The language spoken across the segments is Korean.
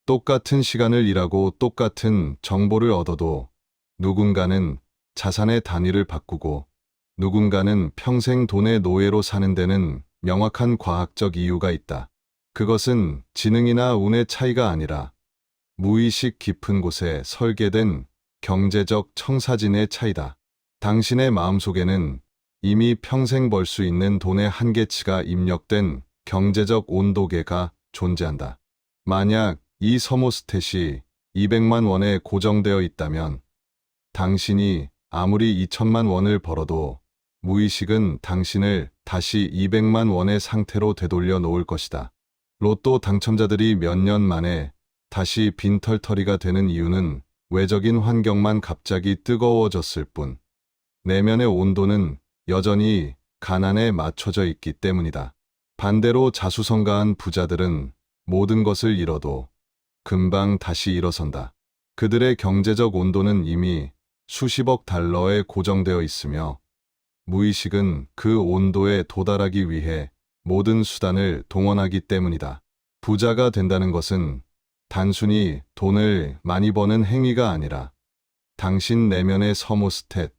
똑같은 시간을 일하고 똑같은 정보를 얻어도 누군가는 자산의 단위를 바꾸고 누군가는 평생 돈의 노예로 사는 데는 명확한 과학적 이유가 있다. 그것은 지능이나 운의 차이가 아니라 무의식 깊은 곳에 설계된 경제적 청사진의 차이다. 당신의 마음속에는 이미 평생 벌 수 있는 돈의 한계치가 입력된 경제적 온도계가 존재한다. 만약 이 서모스탯이 200만 원에 고정되어 있다면 당신이 아무리 2천만 원을 벌어도 무의식은 당신을 다시 200만 원의 상태로 되돌려 놓을 것이다. 로또 당첨자들이 몇 년 만에 다시 빈털터리가 되는 이유는 외적인 환경만 갑자기 뜨거워졌을 뿐 내면의 온도는 여전히 가난에 맞춰져 있기 때문이다. 반대로 자수성가한 부자들은 모든 것을 잃어도 금방 다시 일어선다. 그들의 경제적 온도는 이미 수십억 달러에 고정되어 있으며 무의식은 그 온도에 도달하기 위해 모든 수단을 동원하기 때문이다. 부자가 된다는 것은 단순히 돈을 많이 버는 행위가 아니라 당신 내면의 서모스탯,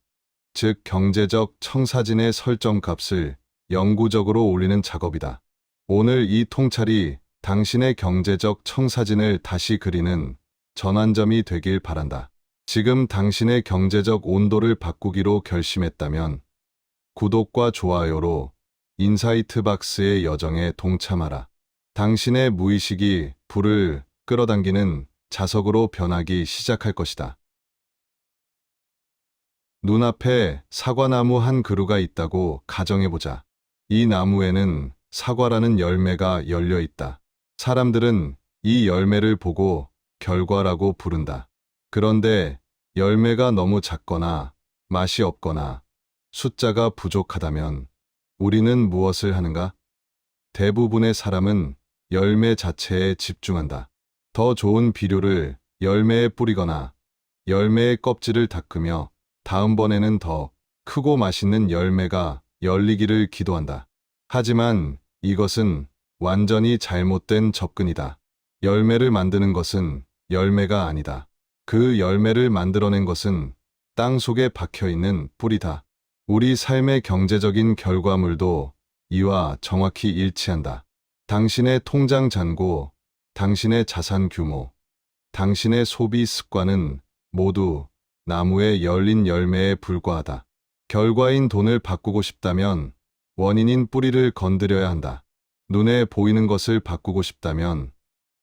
즉 경제적 청사진의 설정값을 영구적으로 올리는 작업이다. 오늘 이 통찰이 당신의 경제적 청사진을 다시 그리는 전환점이 되길 바란다. 지금 당신의 경제적 온도를 바꾸기로 결심했다면 구독과 좋아요로 인사이트 박스의 여정에 동참하라. 당신의 무의식이 불을 끌어당기는 자석으로 변하기 시작할 것이다. 눈앞에 사과나무 한 그루가 있다고 가정해보자. 이 나무에는 사과라는 열매가 열려 있다. 사람들은 이 열매를 보고 결과라고 부른다. 그런데 열매가 너무 작거나 맛이 없거나 숫자가 부족하다면 우리는 무엇을 하는가? 대부분의 사람은 열매 자체에 집중한다. 더 좋은 비료를 열매에 뿌리거나 열매의 껍질을 닦으며 다음번에는 더 크고 맛있는 열매가 열리기를 기도한다. 하지만 이것은 완전히 잘못된 접근이다. 열매를 만드는 것은 열매가 아니다. 그 열매를 만들어낸 것은 땅 속에 박혀있는 뿌리다. 우리 삶의 경제적인 결과물도 이와 정확히 일치한다. 당신의 통장 잔고, 당신의 자산 규모, 당신의 소비 습관은 모두 나무에 열린 열매에 불과하다. 결과인 돈을 바꾸고 싶다면 원인인 뿌리를 건드려야 한다. 눈에 보이는 것을 바꾸고 싶다면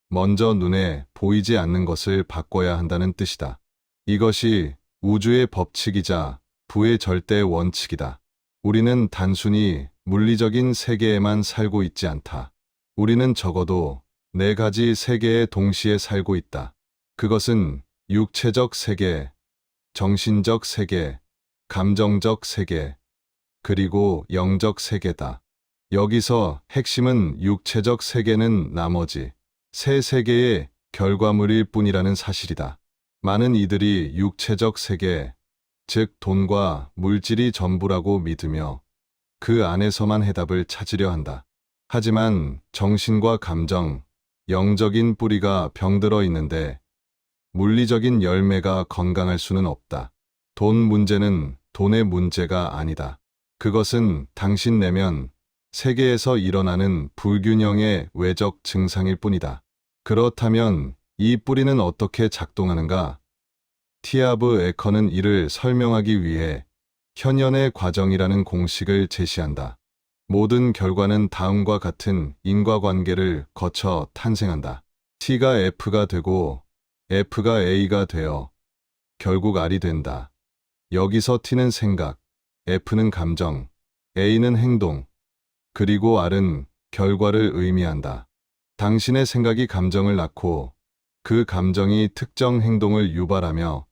먼저 눈에 보이지 않는 것을 바꿔야 한다는 뜻이다. 이것이 우주의 법칙이자 부의 절대 원칙이다. 우리는 단순히 물리적인 세계에만 살고 있지 않다. 우리는 적어도 4가지 세계에 동시에 살고 있다. 그것은 육체적 세계, 정신적 세계, 감정적 세계, 그리고 영적 세계다. 여기서 핵심은 육체적 세계는 나머지 세 세계의 결과물일 뿐이라는 사실이다. 많은 이들이 육체적 세계, 즉 돈과 물질이 전부라고 믿으며 그 안에서만 해답을 찾으려 한다. 하지만 정신과 감정, 영적인 뿌리가 병들어 있는데 물리적인 열매가 건강할 수는 없다. 돈 문제는 돈의 문제가 아니다. 그것은 당신 내면 세계에서 일어나는 불균형의 외적 증상일 뿐이다. 그렇다면 이 뿌리는 어떻게 작동하는가? 티아브 에커는 이를 설명하기 위해 현현의 과정이라는 공식을 제시한다. 모든 결과는 다음과 같은 인과관계를 거쳐 탄생한다. T가 F가 되고 F가 A가 되어 결국 R이 된다. 여기서 T는 생각, F는 감정, A는 행동, 그리고 R은 결과를 의미한다. 당신의 생각이 감정을 낳고 그 감정이 특정 행동을 유발하며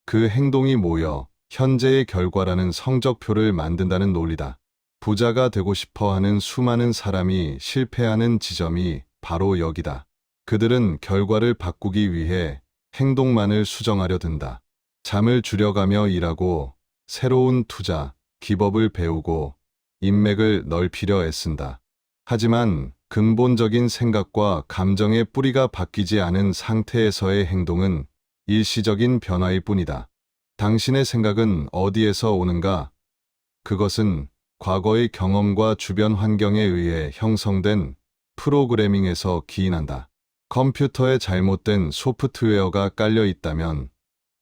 그 행동이 모여 현재의 결과라는 성적표를 만든다는 논리다. 부자가 되고 싶어 하는 수많은 사람이 실패하는 지점이 바로 여기다. 그들은 결과를 바꾸기 위해 행동만을 수정하려 든다. 잠을 줄여가며 일하고 새로운 투자, 기법을 배우고 인맥을 넓히려 애쓴다. 하지만 근본적인 생각과 감정의 뿌리가 바뀌지 않은 상태에서의 행동은 일시적인 변화일 뿐이다. 당신의 생각은 어디에서 오는가? 그것은 과거의 경험과 주변 환경에 의해 형성된 프로그래밍에서 기인한다. 컴퓨터에 잘못된 소프트웨어가 깔려 있다면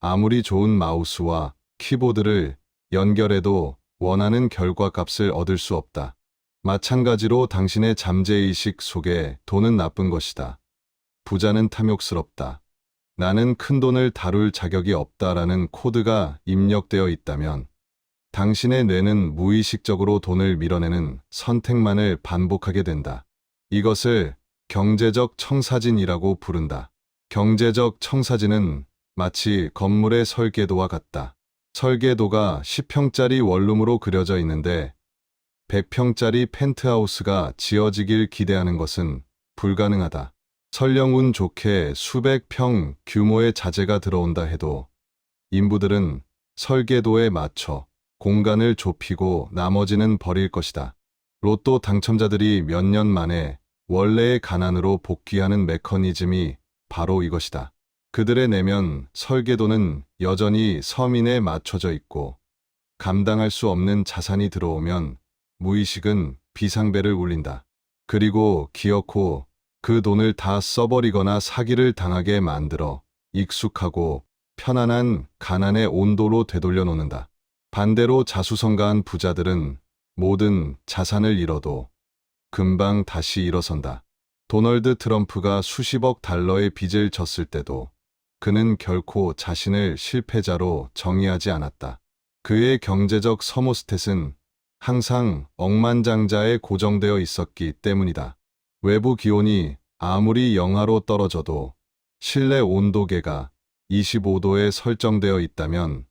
아무리 좋은 마우스와 키보드를 연결해도 원하는 결과값을 얻을 수 없다. 마찬가지로 당신의 잠재의식 속에 돈은 나쁜 것이다. 부자는 탐욕스럽다. 나는 큰 돈을 다룰 자격이 없다라는 코드가 입력되어 있다면 당신의 뇌는 무의식적으로 돈을 밀어내는 선택만을 반복하게 된다. 이것을 경제적 청사진이라고 부른다. 경제적 청사진은 마치 건물의 설계도와 같다. 설계도가 10평짜리 원룸으로 그려져 있는데 100평짜리 펜트하우스가 지어지길 기대하는 것은 불가능하다. 설령 운 좋게 수백 평 규모의 자재가 들어온다 해도 인부들은 설계도에 맞춰 공간을 좁히고 나머지는 버릴 것이다. 로또 당첨자들이 몇 년 만에 원래의 가난으로 복귀하는 메커니즘이 바로 이것이다. 그들의 내면 설계도는 여전히 서민에 맞춰져 있고 감당할 수 없는 자산이 들어오면 무의식은 비상벨을 울린다. 그리고 기어코 그 돈을 다 써버리거나 사기를 당하게 만들어 익숙하고 편안한 가난의 온도로 되돌려 놓는다. 반대로 자수성가한 부자들은 모든 자산을 잃어도 금방 다시 일어선다. 도널드 트럼프가 수십억 달러의 빚을 졌을 때도 그는 결코 자신을 실패자로 정의하지 않았다. 그의 경제적 서모스탯은 항상 억만장자에 고정되어 있었기 때문이다. 외부 기온이 아무리 영하로 떨어져도 실내 온도계가 25도에 설정되어 있다면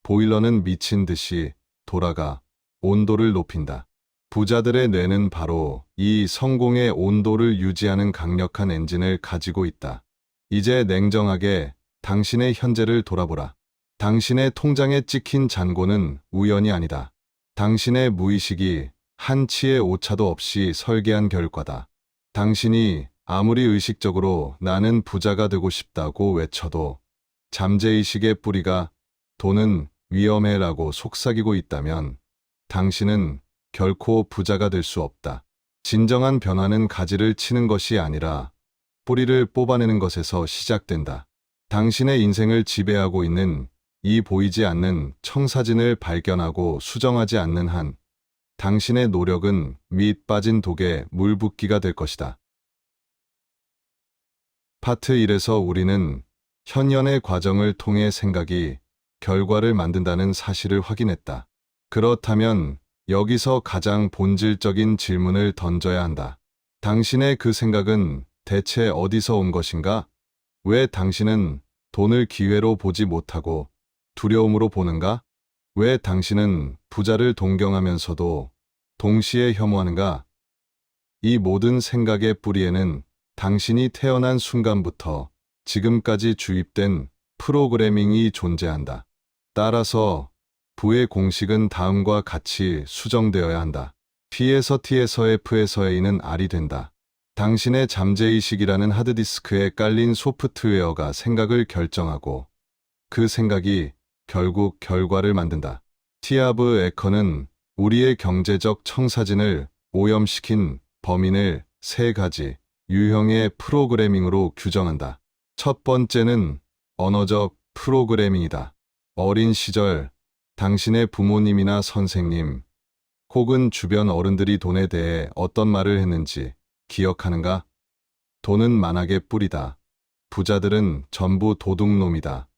보일러는 미친 듯이 돌아가 온도를 높인다. 부자들의 뇌는 바로 이 성공의 온도를 유지하는 강력한 엔진을 가지고 있다. 이제 냉정하게 당신의 현재를 돌아보라. 당신의 통장에 찍힌 잔고는 우연이 아니다. 당신의 무의식이 한치의 오차도 없이 설계한 결과다. 당신이 아무리 의식적으로 나는 부자가 되고 싶다고 외쳐도 잠재의식의 뿌리가 돈은 위험해라고 속삭이고 있다면 당신은 결코 부자가 될 수 없다. 진정한 변화는 가지를 치는 것이 아니라 뿌리를 뽑아내는 것에서 시작된다. 당신의 인생을 지배하고 있는 이 보이지 않는 청사진을 발견하고 수정하지 않는 한 당신의 노력은 밑 빠진 독에 물 붓기가 될 것이다. 파트 1에서 우리는 현연의 과정을 통해 생각이 결과를 만든다는 사실을 확인했다. 그렇다면 여기서 가장 본질적인 질문을 던져야 한다. 당신의 그 생각은 대체 어디서 온 것인가? 왜 당신은 돈을 기회로 보지 못하고 두려움으로 보는가? 왜 당신은 부자를 동경하면서도 동시에 혐오하는가? 이 모든 생각의 뿌리에는 당신이 태어난 순간부터 지금까지 주입된 프로그래밍이 존재한다. 따라서 부의 공식은 다음과 같이 수정되어야 한다. P에서 T에서 F에서 A는 R이 된다. 당신의 잠재의식이라는 하드디스크에 깔린 소프트웨어가 생각을 결정하고 그 생각이 결국 결과를 만든다. 티아브 에커는 우리의 경제적 청사진을 오염시킨 범인을 세 가지 유형의 프로그래밍으로 규정한다. 첫 번째는 언어적 프로그래밍이다. 어린 시절 당신의 부모님이나 선생님 혹은 주변 어른들이 돈에 대해 어떤 말을 했는지 기억하는가? 돈은 만악의 뿌리다. 부자들은 전부 도둑놈이다.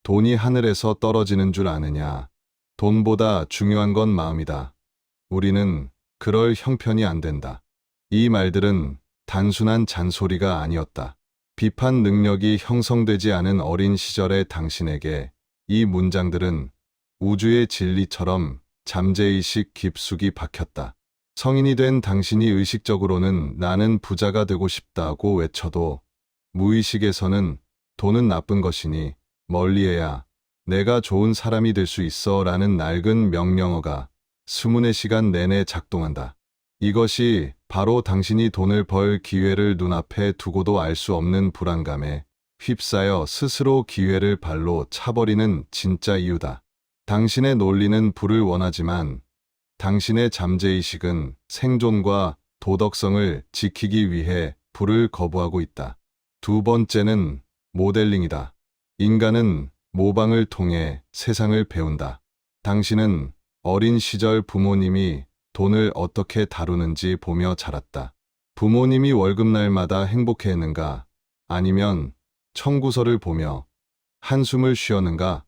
돈이 하늘에서 떨어지는 줄 아느냐? 돈보다 중요한 건 마음이다. 우리는 그럴 형편이 안 된다. 이 말들은 단순한 잔소리가 아니었다. 비판 능력이 형성되지 않은 어린 시절의 당신에게 이 문장들은 우주의 진리처럼 잠재의식 깊숙이 박혔다. 성인이 된 당신이 의식적으로는 나는 부자가 되고 싶다고 외쳐도 무의식에서는 돈은 나쁜 것이니 멀리해야 내가 좋은 사람이 될 수 있어 라는 낡은 명령어가 수문의 시간 내내 작동한다. 이것이 바로 당신이 돈을 벌 기회를 눈앞에 두고도 알 수 없는 불안감에 휩싸여 스스로 기회를 발로 차버리는 진짜 이유다. 당신의 논리는 부를 원하지만 당신의 잠재의식은 생존과 도덕성을 지키기 위해 부를 거부하고 있다. 두 번째는 모델링이다. 인간은 모방을 통해 세상을 배운다. 당신은 어린 시절 부모님이 돈을 어떻게 다루는지 보며 자랐다. 부모님이 월급날마다 행복해했는가? 아니면 청구서를 보며 한숨을 쉬었는가?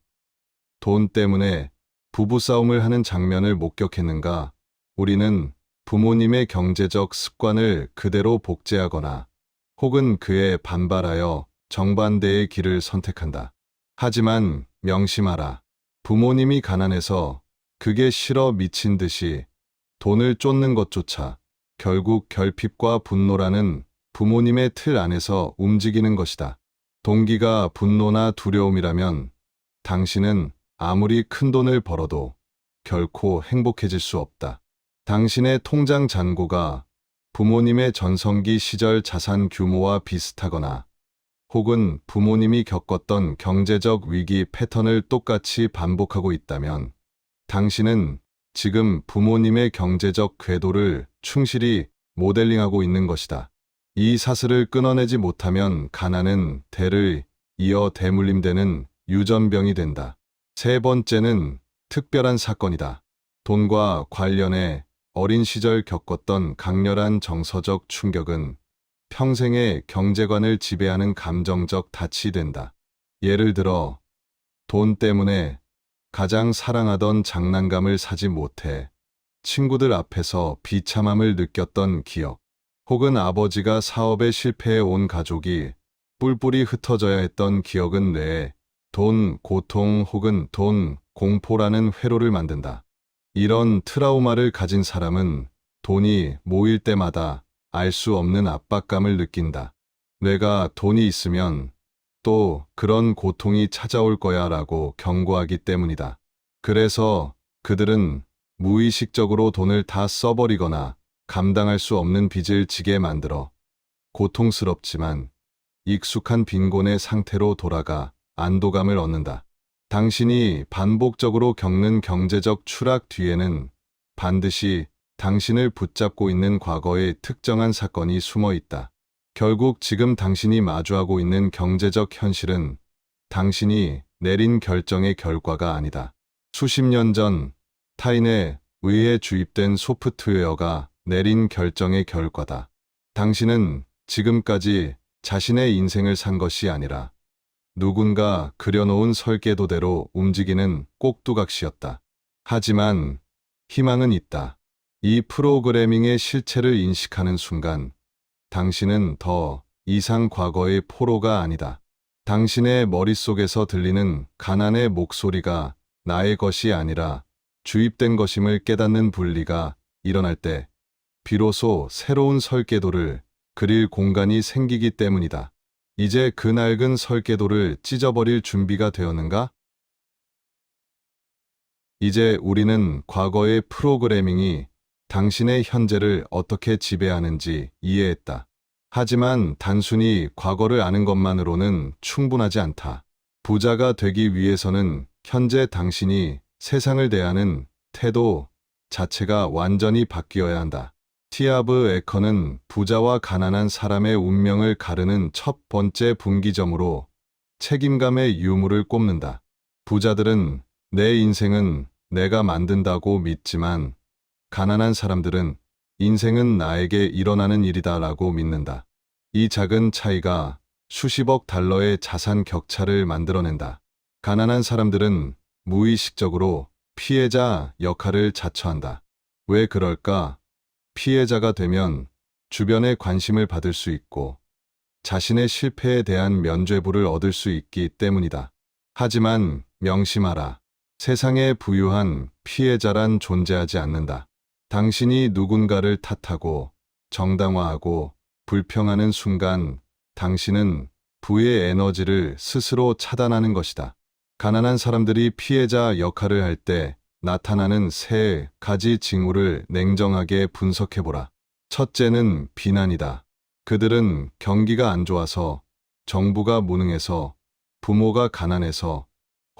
돈 때문에 부부싸움을 하는 장면을 목격했는가? 우리는 부모님의 경제적 습관을 그대로 복제하거나 혹은 그에 반발하여 정반대의 길을 선택한다. 하지만 명심하라. 부모님이 가난해서 그게 싫어 미친 듯이 돈을 쫓는 것조차 결국 결핍과 분노라는 부모님의 틀 안에서 움직이는 것이다. 동기가 분노나 두려움이라면 당신은 아무리 큰 돈을 벌어도 결코 행복해질 수 없다. 당신의 통장 잔고가 부모님의 전성기 시절 자산 규모와 비슷하거나 혹은 부모님이 겪었던 경제적 위기 패턴을 똑같이 반복하고 있다면 당신은 지금 부모님의 경제적 궤도를 충실히 모델링하고 있는 것이다. 이 사슬을 끊어내지 못하면 가난은 대를 이어 대물림되는 유전병이 된다. 세 번째는 특별한 사건이다. 돈과 관련해 어린 시절 겪었던 강렬한 정서적 충격은 평생의 경제관을 지배하는 감정적 닻이 된다. 예를 들어, 돈 때문에 가장 사랑하던 장난감을 사지 못해 친구들 앞에서 비참함을 느꼈던 기억, 혹은 아버지가 사업에 실패해 온 가족이 뿔뿔이 흩어져야 했던 기억은 뇌에 돈 고통 혹은 돈 공포라는 회로를 만든다. 이런 트라우마를 가진 사람은 돈이 모일 때마다 알 수 없는 압박감을 느낀다. 내가 돈이 있으면 또 그런 고통이 찾아올 거야 라고 경고하기 때문이다. 그래서 그들은 무의식적으로 돈을 다 써버리거나 감당할 수 없는 빚을 지게 만들어 고통스럽지만 익숙한 빈곤의 상태로 돌아가 안도감을 얻는다. 당신이 반복적으로 겪는 경제적 추락 뒤에는 반드시 당신을 붙잡고 있는 과거의 특정한 사건이 숨어 있다. 결국 지금 당신이 마주하고 있는 경제적 현실은 당신이 내린 결정의 결과가 아니다. 수십 년 전 타인에 의해 주입된 소프트웨어가 내린 결정의 결과다. 당신은 지금까지 자신의 인생을 산 것이 아니라 누군가 그려놓은 설계도대로 움직이는 꼭두각시였다. 하지만 희망은 있다. 이 프로그래밍의 실체를 인식하는 순간 당신은 더 이상 과거의 포로가 아니다. 당신의 머릿속에서 들리는 가난의 목소리가 나의 것이 아니라 주입된 것임을 깨닫는 분리가 일어날 때 비로소 새로운 설계도를 그릴 공간이 생기기 때문이다. 이제 그 낡은 설계도를 찢어버릴 준비가 되었는가? 이제 우리는 과거의 프로그래밍이 당신의 현재를 어떻게 지배하는지 이해했다. 하지만 단순히 과거를 아는 것만으로는 충분하지 않다. 부자가 되기 위해서는 현재 당신이 세상을 대하는 태도 자체가 완전히 바뀌어야 한다. 티아브 에커는 부자와 가난한 사람의 운명을 가르는 첫 번째 분기점으로 책임감의 유무를 꼽는다. 부자들은 내 인생은 내가 만든다고 믿지만 가난한 사람들은 인생은 나에게 일어나는 일이다라고 믿는다. 이 작은 차이가 수십억 달러의 자산 격차를 만들어낸다. 가난한 사람들은 무의식적으로 피해자 역할을 자처한다. 왜 그럴까? 피해자가 되면 주변의 관심을 받을 수 있고 자신의 실패에 대한 면죄부를 얻을 수 있기 때문이다. 하지만 명심하라. 세상에 부유한 피해자란 존재하지 않는다. 당신이 누군가를 탓하고 정당화하고 불평하는 순간 당신은 부의 에너지를 스스로 차단하는 것이다. 가난한 사람들이 피해자 역할을 할 때 나타나는 세 가지 징후를 냉정하게 분석해보라. 첫째는 비난이다. 그들은 경기가 안 좋아서, 정부가 무능해서, 부모가 가난해서,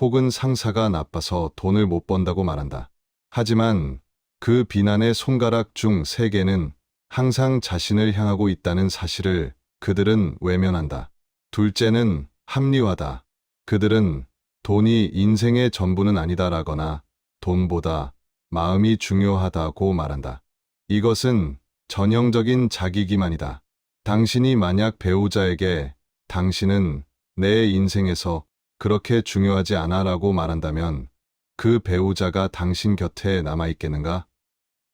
혹은 상사가 나빠서 돈을 못 번다고 말한다. 하지만 그 비난의 손가락 중 세 개는 항상 자신을 향하고 있다는 사실을 그들은 외면한다. 둘째는 합리화다. 그들은 돈이 인생의 전부는 아니다라거나 돈보다 마음이 중요하다고 말한다. 이것은 전형적인 자기기만이다. 당신이 만약 배우자에게 당신은 내 인생에서 그렇게 중요하지 않아라고 말한다면 그 배우자가 당신 곁에 남아있겠는가?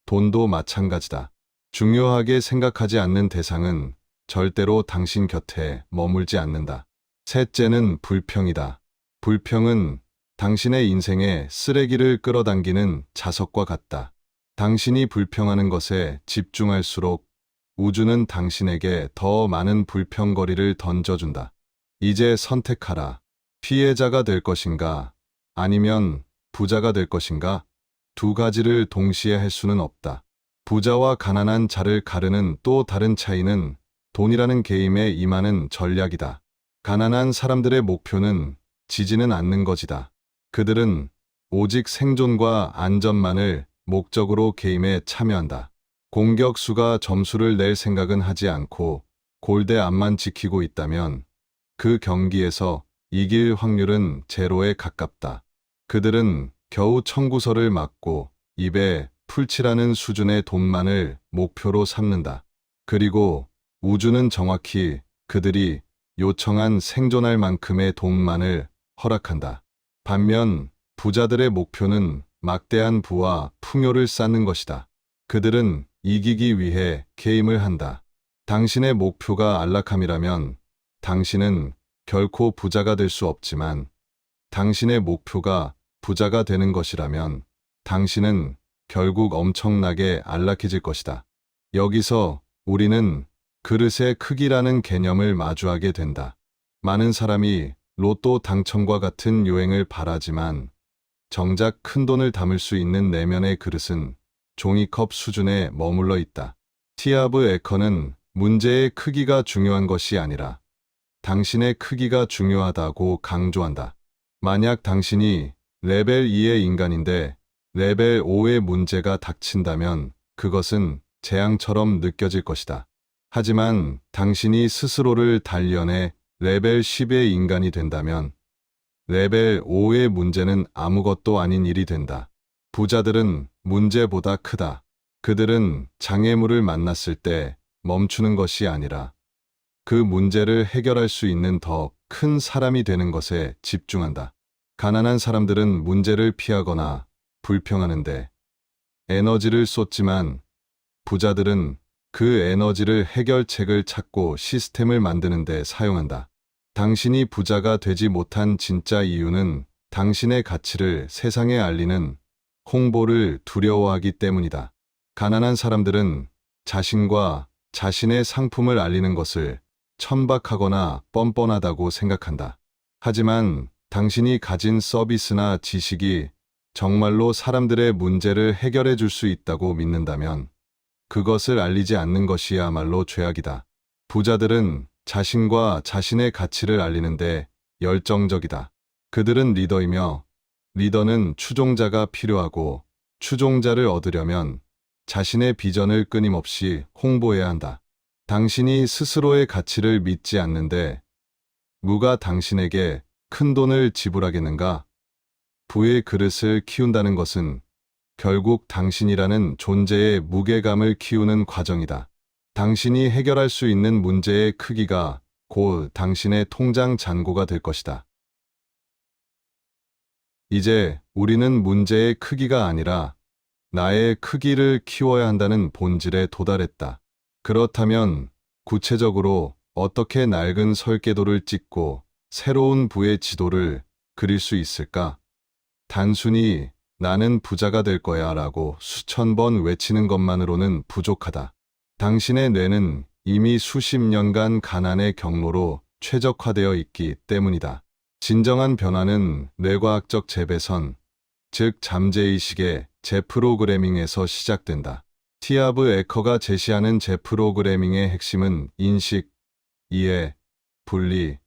돈도 마찬가지다. 중요하게 생각하지 않는 대상은 절대로 당신 곁에 머물지 않는다. 셋째는 불평이다. 불평은 당신의 인생에 쓰레기를 끌어당기는 자석과 같다. 당신이 불평하는 것에 집중할수록 우주는 당신에게 더 많은 불평거리를 던져준다. 이제 선택하라. 피해자가 될 것인가? 아니면 부자가 될 것인가? 두 가지를 동시에 할 수는 없다. 부자와 가난한 자를 가르는 또 다른 차이는 돈이라는 게임에 임하는 전략이다. 가난한 사람들의 목표는 지지는 않는 것이다. 그들은 오직 생존과 안전만을 목적으로 게임에 참여한다. 공격수가 점수를 낼 생각은 하지 않고 골대 앞만 지키고 있다면 그 경기에서 이길 확률은 제로에 가깝다. 그들은 겨우 청구서를 맞고 입에 풀칠하는 수준의 돈만을 목표로 삼는다. 그리고 우주는 정확히 그들이 요청한 생존할 만큼의 돈만을 허락한다. 반면 부자들의 목표는 막대한 부와 풍요를 쌓는 것이다. 그들은 이기기 위해 게임을 한다. 당신의 목표가 안락함이라면 당신은 결코 부자가 될 수 없지만 당신의 목표가 부자가 되는 것이라면 당신은 결국 엄청나게 안락해질 것이다. 여기서 우리는 그릇의 크기라는 개념을 마주하게 된다. 많은 사람이 로또 당첨과 같은 요행을 바라지만 정작 큰 돈을 담을 수 있는 내면의 그릇은 종이컵 수준에 머물러 있다. 티아브 에커는 문제의 크기가 중요한 것이 아니라 당신의 크기가 중요하다고 강조한다. 만약 당신이 레벨 2의 인간인데 레벨 5의 문제가 닥친다면 그것은 재앙처럼 느껴질 것이다. 하지만 당신이 스스로를 단련해 레벨 10의 인간이 된다면 레벨 5의 문제는 아무것도 아닌 일이 된다. 부자들은 문제보다 크다. 그들은 장애물을 만났을 때 멈추는 것이 아니라 그 문제를 해결할 수 있는 더 큰 사람이 되는 것에 집중한다. 가난한 사람들은 문제를 피하거나 불평하는데 에너지를 쏟지만 부자들은 그 에너지를 해결책을 찾고 시스템을 만드는 데 사용한다. 당신이 부자가 되지 못한 진짜 이유는 당신의 가치를 세상에 알리는 홍보를 두려워하기 때문이다. 가난한 사람들은 자신과 자신의 상품을 알리는 것을 천박하거나 뻔뻔하다고 생각한다. 하지만 당신이 가진 서비스나 지식이 정말로 사람들의 문제를 해결해 줄 수 있다고 믿는다면 그것을 알리지 않는 것이야말로 죄악이다. 부자들은 자신과 자신의 가치를 알리는데 열정적이다. 그들은 리더이며 리더는 추종자가 필요하고 추종자를 얻으려면 자신의 비전을 끊임없이 홍보해야 한다. 당신이 스스로의 가치를 믿지 않는데 누가 당신에게 큰 돈을 지불하겠는가? 부의 그릇을 키운다는 것은 결국 당신이라는 존재의 무게감을 키우는 과정이다. 당신이 해결할 수 있는 문제의 크기가 곧 당신의 통장 잔고가 될 것이다. 이제 우리는 문제의 크기가 아니라 나의 크기를 키워야 한다는 본질에 도달했다. 그렇다면 구체적으로 어떻게 낡은 설계도를 찍고 새로운 부의 지도를 그릴 수 있을까? 단순히 나는 부자가 될 거야 라고 수천 번 외치는 것만으로는 부족하다. 당신의 뇌는 이미 수십 년간 가난의 경로로 최적화되어 있기 때문이다. 진정한 변화는 뇌과학적 재배선, 즉 잠재의식의 재프로그래밍에서 시작된다. 티아브 에커가 제시하는 재프로그래밍의 핵심은 인식, 이해, 분리,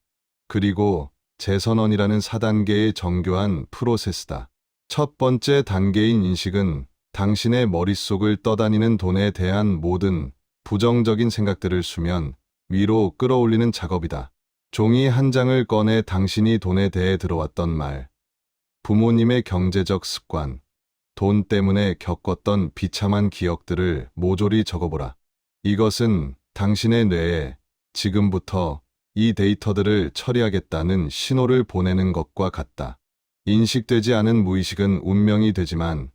그리고 재선언이라는 4단계의 정교한 프로세스다. 첫 번째 단계인 인식은 당신의 머릿속을 떠다니는 돈에 대한 모든 부정적인 생각들을 수면 위로 끌어올리는 작업이다. 종이 한 장을 꺼내 당신이 돈에 대해 들어왔던 말, 부모님의 경제적 습관, 돈 때문에 겪었던 비참한 기억들을 모조리 적어보라. 이것은 당신의 뇌에 지금부터 이 데이터들을 처리하겠다는 신호를 보내는 것과 같다. 인식되지 않은 무의식은 운명이 되지만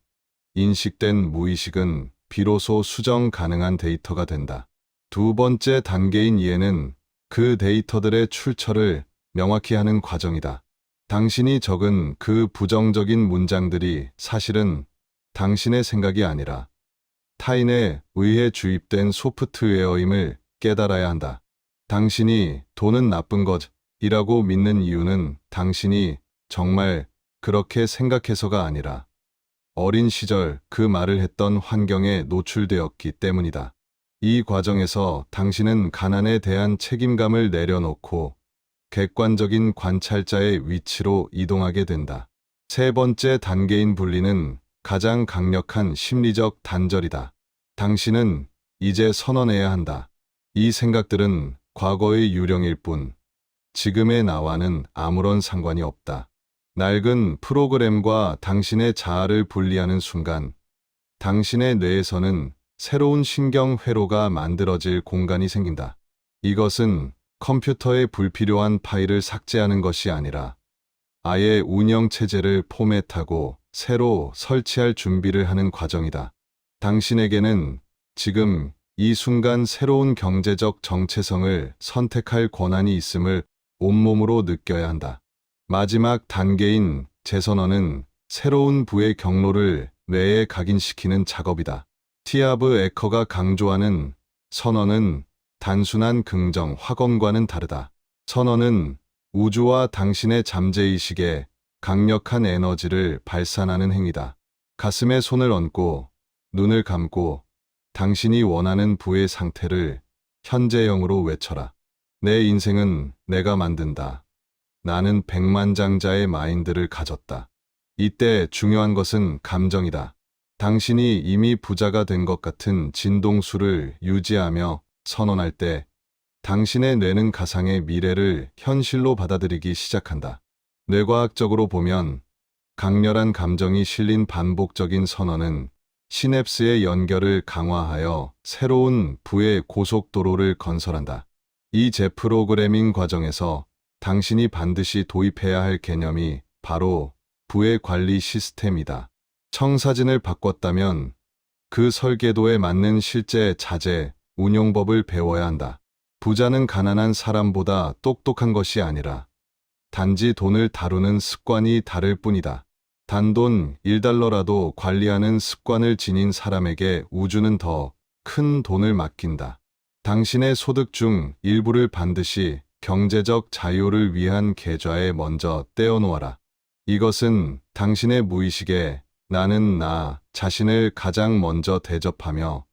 인식된 무의식은 비로소 수정 가능한 데이터가 된다. 두 번째 단계인 이해는 그 데이터들의 출처를 명확히 하는 과정이다. 당신이 적은 그 부정적인 문장들이 사실은 당신의 생각이 아니라 타인에 의해 주입된 소프트웨어임을 깨달아야 한다. 당신이 돈은 나쁜 것이라고 믿는 이유는 당신이 정말 그렇게 생각해서가 아니라 어린 시절 그 말을 했던 환경에 노출되었기 때문이다. 이 과정에서 당신은 가난에 대한 책임감을 내려놓고 객관적인 관찰자의 위치로 이동하게 된다. 세 번째 단계인 분리는 가장 강력한 심리적 단절이다. 당신은 이제 선언해야 한다. 이 생각들은 과거의 유령일 뿐, 지금의 나와는 아무런 상관이 없다. 낡은 프로그램과 당신의 자아를 분리하는 순간, 당신의 뇌에서는 새로운 신경 회로가 만들어질 공간이 생긴다. 이것은 컴퓨터에 불필요한 파일을 삭제하는 것이 아니라 아예 운영체제를 포맷하고 새로 설치할 준비를 하는 과정이다. 당신에게는 지금 이 순간 새로운 경제적 정체성을 선택할 권한이 있음을 온몸으로 느껴야 한다. 마지막 단계인 재선언은 새로운 부의 경로를 뇌에 각인시키는 작업이다. 티아브 에커가 강조하는 선언은 단순한 긍정, 확언과는 다르다. 선언은 우주와 당신의 잠재의식에 강력한 에너지를 발산하는 행위다. 가슴에 손을 얹고 눈을 감고 당신이 원하는 부의 상태를 현재형으로 외쳐라. 내 인생은 내가 만든다. 나는 백만장자의 마인드를 가졌다. 이때 중요한 것은 감정이다. 당신이 이미 부자가 된 것 같은 진동수를 유지하며 선언할 때 당신의 뇌는 가상의 미래를 현실로 받아들이기 시작한다. 뇌과학적으로 보면 강렬한 감정이 실린 반복적인 선언은 시냅스의 연결을 강화하여 새로운 부의 고속도로를 건설한다. 이 재프로그래밍 과정에서 당신이 반드시 도입해야 할 개념이 바로 부의 관리 시스템이다. 청사진을 바꿨다면 그 설계도에 맞는 실제 자재, 운용법을 배워야 한다. 부자는 가난한 사람보다 똑똑한 것이 아니라 단지 돈을 다루는 습관이 다를 뿐이다. 단돈 1달러라도 관리하는 습관을 지닌 사람에게 우주는 더 큰 돈을 맡긴다. 당신의 소득 중 일부를 반드시 경제적 자유를 위한 계좌에 먼저 떼어놓아라. 이것은 당신의 무의식에 나는 나 자신을 가장 먼저 대접하며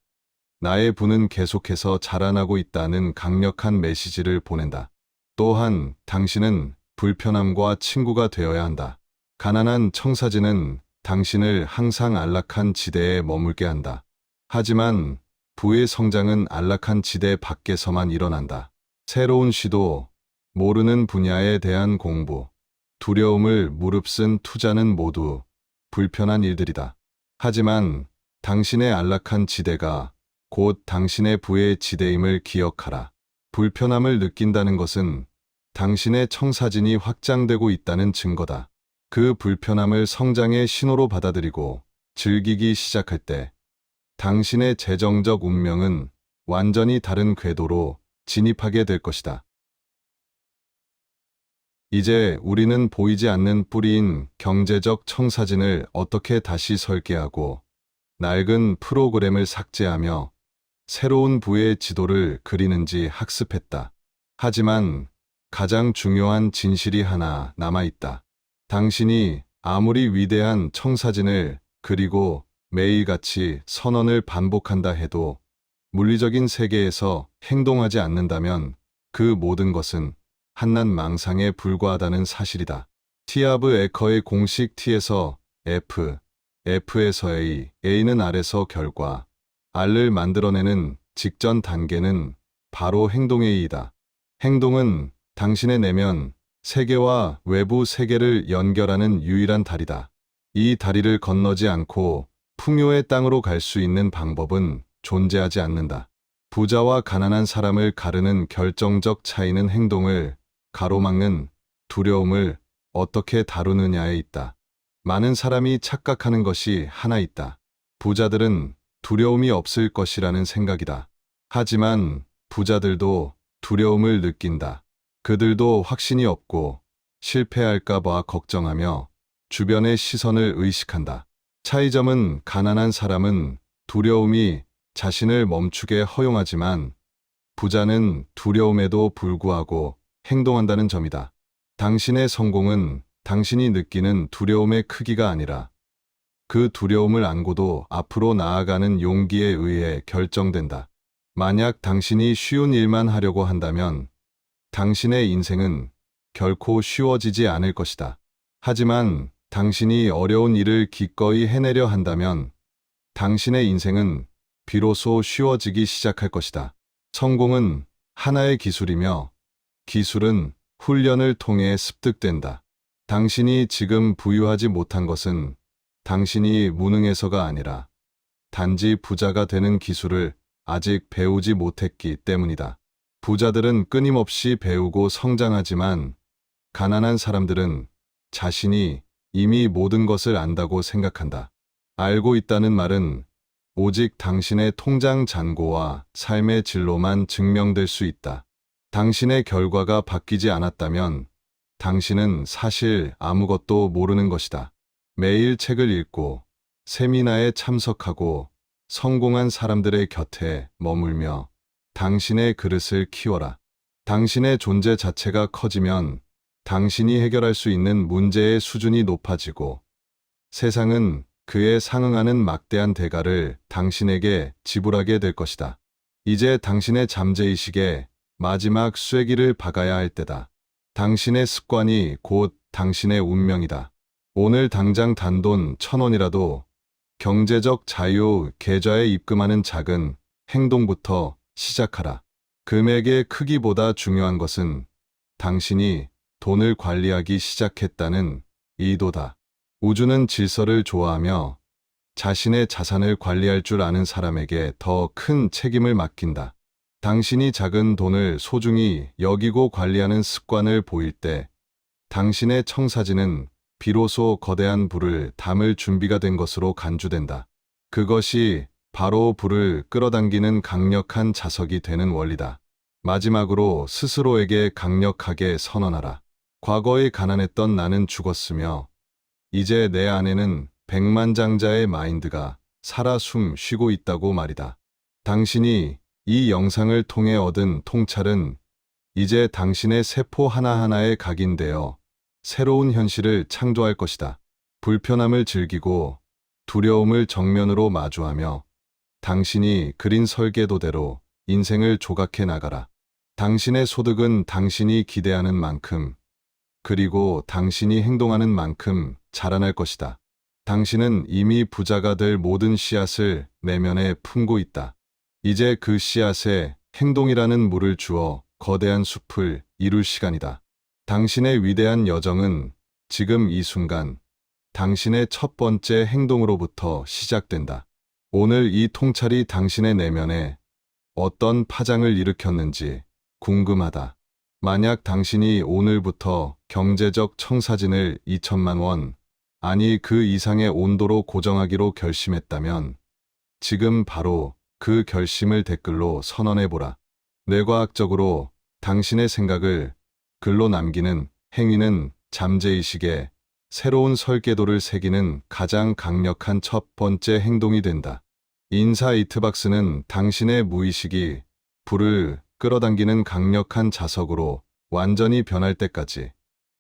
나의 부는 계속해서 자라나고 있다는 강력한 메시지를 보낸다. 또한 당신은 불편함과 친구가 되어야 한다. 가난한 청사진은 당신을 항상 안락한 지대에 머물게 한다. 하지만 부의 성장은 안락한 지대 밖에서만 일어난다. 새로운 시도, 모르는 분야에 대한 공부, 두려움을 무릅쓴 투자는 모두 불편한 일들이다. 하지만 당신의 안락한 지대가 곧 당신의 부의 지대임을 기억하라. 불편함을 느낀다는 것은 당신의 청사진이 확장되고 있다는 증거다. 그 불편함을 성장의 신호로 받아들이고 즐기기 시작할 때 당신의 재정적 운명은 완전히 다른 궤도로 진입하게 될 것이다. 이제 우리는 보이지 않는 뿌리인 경제적 청사진을 어떻게 다시 설계하고 낡은 프로그램을 삭제하며 새로운 부의 지도를 그리는지 학습했다. 하지만 가장 중요한 진실이 하나 남아있다. 당신이 아무리 위대한 청사진을 그리고 매일같이 선언을 반복한다 해도 물리적인 세계에서 행동하지 않는다면 그 모든 것은 한낱 망상에 불과하다는 사실이다. 티아브 에커의 공식 T에서 F, F에서 A, A는 R에서 결과, R을 만들어내는 직전 단계는 바로 행동의 E이다. 행동은 당신의 내면, 세계와 외부 세계를 연결하는 유일한 다리다. 이 다리를 건너지 않고 풍요의 땅으로 갈 수 있는 방법은 존재하지 않는다. 부자와 가난한 사람을 가르는 결정적 차이는 행동을 가로막는 두려움을 어떻게 다루느냐에 있다. 많은 사람이 착각하는 것이 하나 있다. 부자들은 두려움이 없을 것이라는 생각이다. 하지만 부자들도 두려움을 느낀다. 그들도 확신이 없고 실패할까봐 걱정하며 주변의 시선을 의식한다. 차이점은 가난한 사람은 두려움이 자신을 멈추게 허용하지만 부자는 두려움에도 불구하고 행동한다는 점이다. 당신의 성공은 당신이 느끼는 두려움의 크기가 아니라 그 두려움을 안고도 앞으로 나아가는 용기에 의해 결정된다. 만약 당신이 쉬운 일만 하려고 한다면 당신의 인생은 결코 쉬워지지 않을 것이다. 하지만 당신이 어려운 일을 기꺼이 해내려 한다면 당신의 인생은 비로소 쉬워지기 시작할 것이다. 성공은 하나의 기술이며 기술은 훈련을 통해 습득된다. 당신이 지금 부유하지 못한 것은 당신이 무능해서가 아니라 단지 부자가 되는 기술을 아직 배우지 못했기 때문이다. 부자들은 끊임없이 배우고 성장하지만 가난한 사람들은 자신이 이미 모든 것을 안다고 생각한다. 알고 있다는 말은 오직 당신의 통장 잔고와 삶의 질로만 증명될 수 있다. 당신의 결과가 바뀌지 않았다면 당신은 사실 아무것도 모르는 것이다. 매일 책을 읽고 세미나에 참석하고 성공한 사람들의 곁에 머물며 당신의 그릇을 키워라. 당신의 존재 자체가 커지면 당신이 해결할 수 있는 문제의 수준이 높아지고 세상은 그에 상응하는 막대한 대가를 당신에게 지불하게 될 것이다. 이제 당신의 잠재의식에 마지막 쐐기를 박아야 할 때다. 당신의 습관이 곧 당신의 운명이다. 오늘 당장 단돈 1,000원이라도 경제적 자유 계좌에 입금하는 작은 행동부터 시작하라. 금액의 크기보다 중요한 것은 당신이 돈을 관리하기 시작했다는 이도다. 우주는 질서를 좋아하며 자신의 자산을 관리할 줄 아는 사람에게 더 큰 책임을 맡긴다. 당신이 작은 돈을 소중히 여기고 관리하는 습관을 보일 때 당신의 청사진은 비로소 거대한 불을 담을 준비가 된 것으로 간주된다. 그것이 바로 불을 끌어당기는 강력한 자석이 되는 원리다. 마지막으로 스스로에게 강력하게 선언하라. 과거에 가난했던 나는 죽었으며 이제 내 안에는 백만장자의 마인드가 살아 숨 쉬고 있다고 말이다. 당신이 이 영상을 통해 얻은 통찰은 이제 당신의 세포 하나하나에 각인되어 새로운 현실을 창조할 것이다. 불편함을 즐기고 두려움을 정면으로 마주하며 당신이 그린 설계도대로 인생을 조각해 나가라. 당신의 소득은 당신이 기대하는 만큼 그리고 당신이 행동하는 만큼 자라날 것이다. 당신은 이미 부자가 될 모든 씨앗을 내면에 품고 있다. 이제 그 씨앗에 행동이라는 물을 주어 거대한 숲을 이룰 시간이다. 당신의 위대한 여정은 지금 이 순간 당신의 첫 번째 행동으로부터 시작된다. 오늘 이 통찰이 당신의 내면에 어떤 파장을 일으켰는지 궁금하다. 만약 당신이 오늘부터 경제적 청사진을 2천만 원, 아니 그 이상의 온도로 고정하기로 결심했다면 지금 바로 그 결심을 댓글로 선언해보라. 뇌과학적으로 당신의 생각을 글로 남기는 행위는 잠재의식에 새로운 설계도를 새기는 가장 강력한 첫 번째 행동이 된다. 인사이트박스는 당신의 무의식이 불을 끌어당기는 강력한 자석으로 완전히 변할 때까지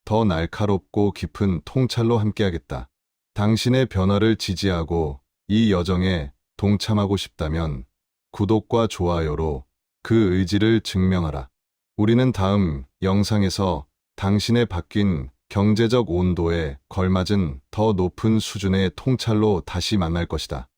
더 날카롭고 깊은 통찰로 함께하겠다. 당신의 변화를 지지하고 이 여정에 동참하고 싶다면 구독과 좋아요로 그 의지를 증명하라. 우리는 다음 영상에서 당신의 바뀐 경제적 온도에 걸맞은 더 높은 수준의 통찰로 다시 만날 것이다.